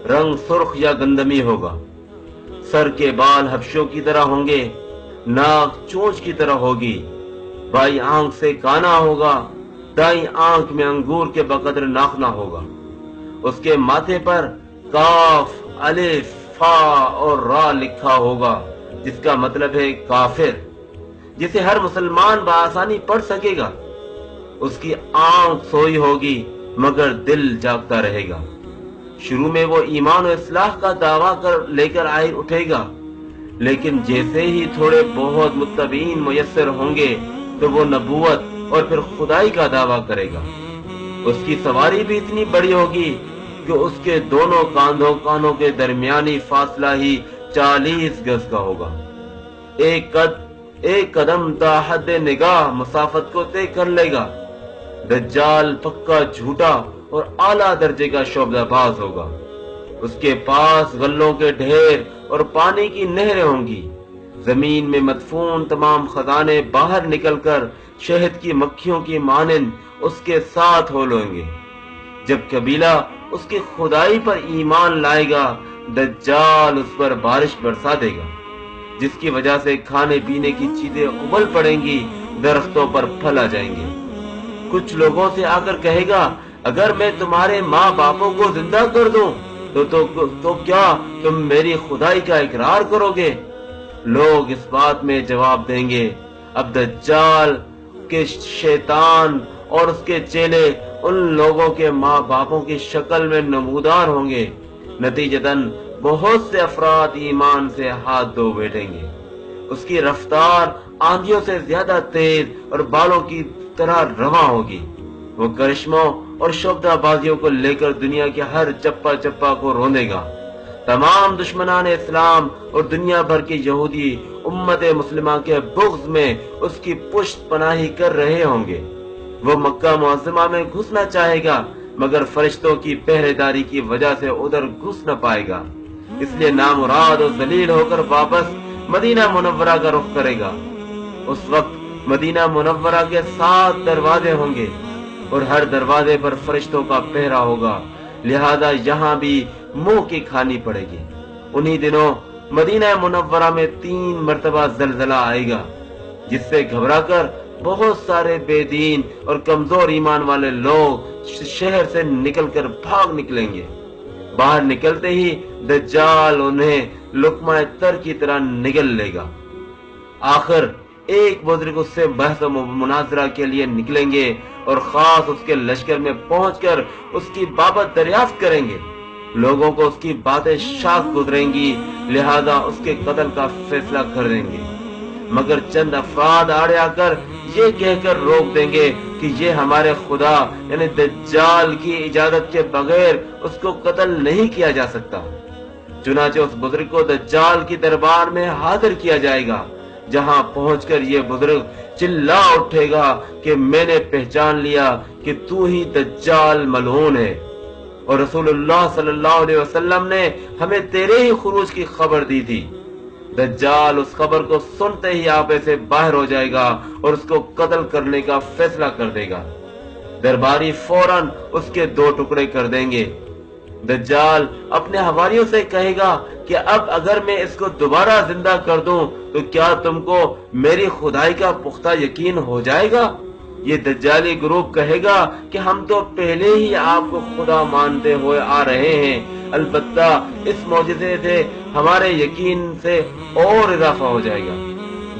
رنگ سرخ یا گندمی ہوگا، سر کے بال حبشوں کی طرح ہوں گے، ناک چونچ کی طرح ہوگی، بائیں آنکھ سے کانا ہوگا، دائیں آنکھ میں انگور کے بقدر ناخنا ہوگا۔ اس کے ماتھے پر کاف، الف، فا اور را لکھا ہوگا، جس کا مطلب ہے کافر، جسے ہر مسلمان بآسانی پڑھ سکے گا۔ اس کی آنکھ سوئی ہوگی مگر دل جاگتا رہے گا۔ شروع میں وہ ایمان و اصلاح کا دعویٰ لے کر آئے اٹھے گا، لیکن جیسے ہی تھوڑے بہت متبعین میسر ہوں گے تو وہ نبوت اور پھر خدائی کا دعویٰ کرے گا۔ اس کی سواری بھی اتنی بڑی ہوگی کہ اس کے دونوں کانوں کے درمیانی فاصلہ ہی 40 گز کا ہوگا۔ ایک قدم تا حد نگاہ مسافت کو طے کر لے گا۔ دجال پکا جھوٹا اور اعلیٰ درجے کا شعبدہ باز ہوگا۔ اس کے پاس غلوں کے ڈھیر اور پانی کی نہریں ہوں گی۔ زمین میں مدفون تمام خزانے باہر نکل کر شہد کی مکھیوں کی مانند اس کے ساتھ ہو لیں گے۔ جب قبیلہ اس کی خدائی پر ایمان لائے گا، دجال اس پر بارش برسا دے گا، جس کی وجہ سے کھانے پینے کی چیزیں ابل پڑیں گی، درختوں پر پھل آ جائیں گے۔ کچھ لوگوں سے آ کر کہے گا، اگر میں تمہارے ماں باپوں کو زندہ کر دوں تو کیا تم میری خدائی کا اقرار کرو گے؟ لوگ اس بات میں جواب دیں گے، اب دجال کے شیطان اور اس کے چیلے ان لوگوں کے ماں باپوں کی شکل میں نمودار ہوں گے۔ نتیجتاً بہت سے افراد ایمان سے ہاتھ دھو بیٹھیں گے۔ اس کی رفتار آندھیوں سے زیادہ تیز اور بالوں کی طرح رواں ہوگی۔ وہ کرشموں اور شعبدہ بازیوں کو لے کر دنیا کے ہر چپا چپا کو روندے گا۔ تمام دشمنان اسلام اور دنیا بھر کے یہودی امت مسلمہ کے بغض میں اس کی پشت پناہی کر رہے ہوں گے۔ وہ مکہ معظمہ میں گھسنا چاہے گا، مگر فرشتوں کی پہرے داری کی وجہ سے ادھر گھس نہ پائے گا، اس لیے نامراد اور ذلیل ہو کر واپس مدینہ منورہ کا رخ کرے گا۔ اس وقت مدینہ منورہ کے 7 دروازے ہوں گے اور ہر دروازے پر فرشتوں کا پہرا ہوگا، لہذا یہاں بھی منہ کی کھانی پڑے گی۔ انہی دنوں مدینہ منورہ میں 3 مرتبہ زلزلہ آئے گا، جس سے گھبرا کر بہت سارے بے دین اور کمزور ایمان والے لوگ شہر سے نکل کر بھاگ نکلیں گے۔ باہر نکلتے ہی دجال انہیں لقمہ تر کی طرح نگل لے گا۔ آخر ایک بزرگ اس سے بحث و مناظرہ کے لیے نکلیں گے اور خاص اس کے لشکر میں پہنچ کر اس کی بابت دریافت کریں گے۔ لوگوں کو اس کی باتیں شاخ گزریں گی، لہذا اس کے قتل کا فیصلہ کر دیں گے، مگر چند افراد آڑے آ کر یہ کہہ کر روک دیں گے کہ یہ ہمارے خدا یعنی دجال کی اجازت کے بغیر اس کو قتل نہیں کیا جا سکتا۔ چنانچہ اس بزرگ کو دجال کی دربار میں حاضر کیا جائے گا، جہاں پہنچ کر یہ بزرگ چلا اٹھے گا کہ میں نے پہچان لیا کہ تو ہی دجال ملعون ہے، اور رسول اللہ صلی اللہ علیہ وسلم نے ہمیں تیرے ہی خروج کی خبر دی تھی۔ دجال اس خبر کو سنتے ہی آپے سے باہر ہو جائے گا اور اس کو قتل کرنے کا فیصلہ کر دے گا۔ درباری فوراً اس کے 2 ٹکڑے کر دیں گے۔ دجال اپنے حواریوں سے کہے گا کہ اب اگر میں اس کو دوبارہ زندہ کر دوں تو کیا تم کو میری خدائی کا پختہ یقین ہو جائے گا؟ یہ دجالی گروپ کہے گا کہ ہم تو پہلے ہی آپ کو خدا مانتے ہوئے آ رہے ہیں، البتہ اس معجزے سے ہمارے یقین سے اور اضافہ ہو جائے گا۔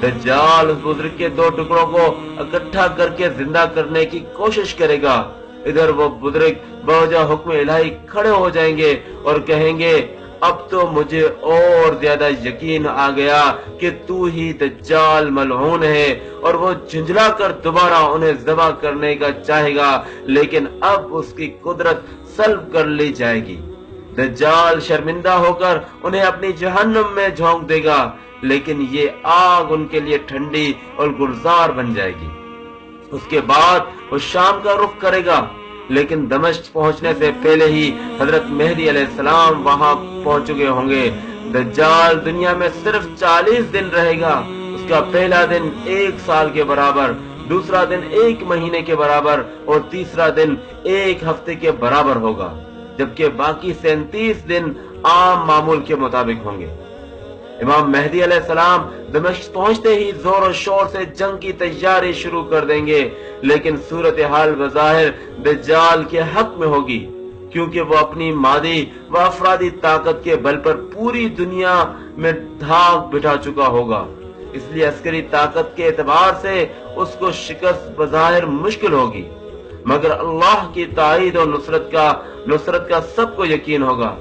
دجال اس بزرگ کے 2 ٹکڑوں کو اکٹھا کر کے زندہ کرنے کی کوشش کرے گا۔ ادھر وہ بزرگ بوجہ حکم الہی کھڑے ہو جائیں گے اور کہیں گے، اب تو مجھے اور زیادہ یقین آ گیا کہ تو ہی دجال ملعون ہے، اور وہ جھنجلا کر دوبارہ انہیں ذبح کرنے کا چاہے گا، لیکن اب اس کی قدرت سلب کر لی جائے گی۔ دجال شرمندہ ہو کر انہیں اپنی جہنم میں جھونک دے گا، لیکن یہ آگ ان کے لیے ٹھنڈی اور گلزار بن جائے گی۔ اس کے بعد وہ شام کا رخ کرے گا، لیکن دمشق پہنچنے سے پہلے ہی حضرت مہدی علیہ السلام وہاں پہنچ چکے ہوں گے۔ دجال دنیا میں صرف 40 دن رہے گا۔ اس کا پہلا دن 1 سال کے برابر، دوسرا دن 1 مہینے کے برابر اور تیسرا دن 1 ہفتے کے برابر ہوگا۔ جبکہ باقی 37 دن عام معمول کے مطابق ہوں گے۔ امام مہدی علیہ السلام دمشق پہنچتے ہی زور و شور سے جنگ کی تیاری شروع کر دیں گے، لیکن صورتحال بظاہر دجال کے حق میں ہوگی، کیونکہ وہ اپنی مادی و افرادی طاقت کے بل پر پوری دنیا میں دھاک بٹھا چکا ہوگا۔ اس لیے عسکری طاقت کے اعتبار سے اس کو شکست بظاہر مشکل ہوگی، مگر اللہ کی تائید اور نصرت کا سب کو یقین ہوگا۔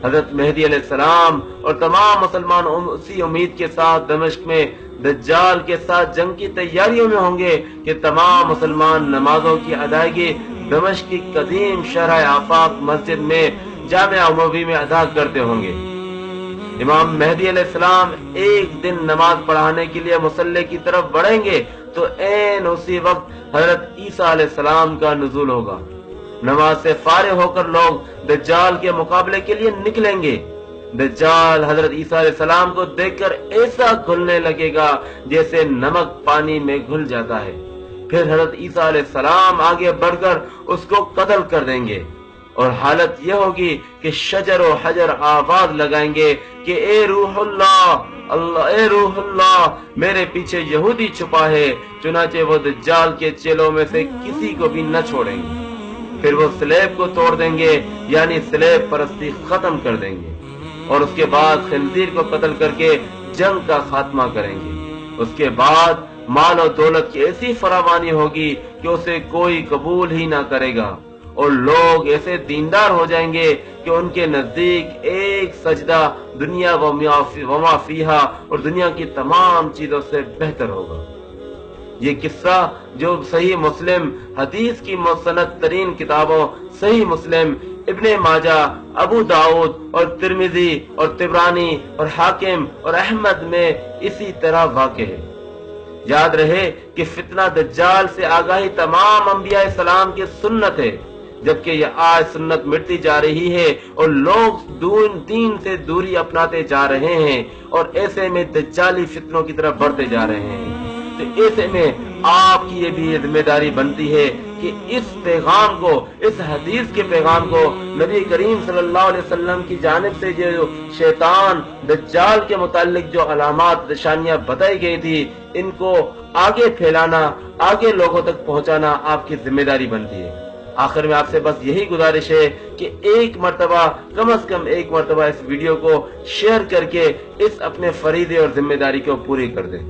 حضرت مہدی علیہ السلام اور تمام مسلمان اسی امید کے ساتھ دمشق میں دجال کے ساتھ جنگ کی تیاریوں میں ہوں گے کہ تمام مسلمان نمازوں کی ادائیگی دمشق کی قدیم شرح آفاق مسجد میں جامع اموی میں ادا کرتے ہوں گے۔ امام مہدی علیہ السلام ایک دن نماز پڑھانے کے لیے مصلی کی طرف بڑھیں گے تو عین اسی وقت حضرت عیسیٰ علیہ السلام کا نزول ہوگا۔ نماز سے فارغ ہو کر لوگ دجال کے مقابلے کے لیے نکلیں گے۔ دجال حضرت عیسیٰ علیہ السلام کو دیکھ کر ایسا گھلنے لگے گا جیسے نمک پانی میں گھل جاتا ہے۔ پھر حضرت عیسیٰ علیہ السلام آگے بڑھ کر اس کو قتل کر دیں گے، اور حالت یہ ہوگی کہ شجر و حجر آواز لگائیں گے کہ اے روح اللہ میرے پیچھے یہودی چھپا ہے، چنانچہ وہ دجال کے چیلوں میں سے کسی کو بھی نہ چھوڑیں گے۔ پھر وہ سلیب کو توڑ دیں گے، یعنی سلیب پرستی ختم کر دیں گے، اور اس کے بعد خنزیر کو قتل کر کے جنگ کا خاتمہ کریں گے۔ اس کے بعد مال و دولت کی ایسی فراوانی ہوگی کہ اسے کوئی قبول ہی نہ کرے گا، اور لوگ ایسے دیندار ہو جائیں گے کہ ان کے نزدیک ایک سجدہ دنیا وما فیہا اور دنیا کی تمام چیزوں سے بہتر ہوگا۔ یہ قصہ جو صحیح مسلم حدیث کی مستند ترین کتابوں صحیح مسلم، ابن ماجہ، ابو داؤد اور ترمذی اور طبرانی اور حاکم اور احمد میں اسی طرح واقع ہے۔ یاد رہے کہ فتنہ دجال سے آگاہی تمام انبیاء اسلام کی سنت ہے، جبکہ یہ آج سنت مٹتی جا رہی ہے اور لوگ دین سے دوری اپناتے جا رہے ہیں اور ایسے میں دجالی فتنوں کی طرف بڑھتے جا رہے ہیں۔ تو ایسے میں آپ کی یہ بھی ذمہ داری بنتی ہے کہ اس پیغام کو، اس حدیث کے پیغام کو، نبی کریم صلی اللہ علیہ وسلم کی جانب سے جو شیطان دجال کے متعلق جو علامات نشانیاں بتائی گئی تھی، ان کو آگے پھیلانا، آگے لوگوں تک پہنچانا آپ کی ذمہ داری بنتی ہے۔ آخر میں آپ سے بس یہی گزارش ہے کہ ایک مرتبہ، کم از کم ایک مرتبہ اس ویڈیو کو شیئر کر کے اس اپنے فریضے اور ذمہ داری کو پوری کر دیں۔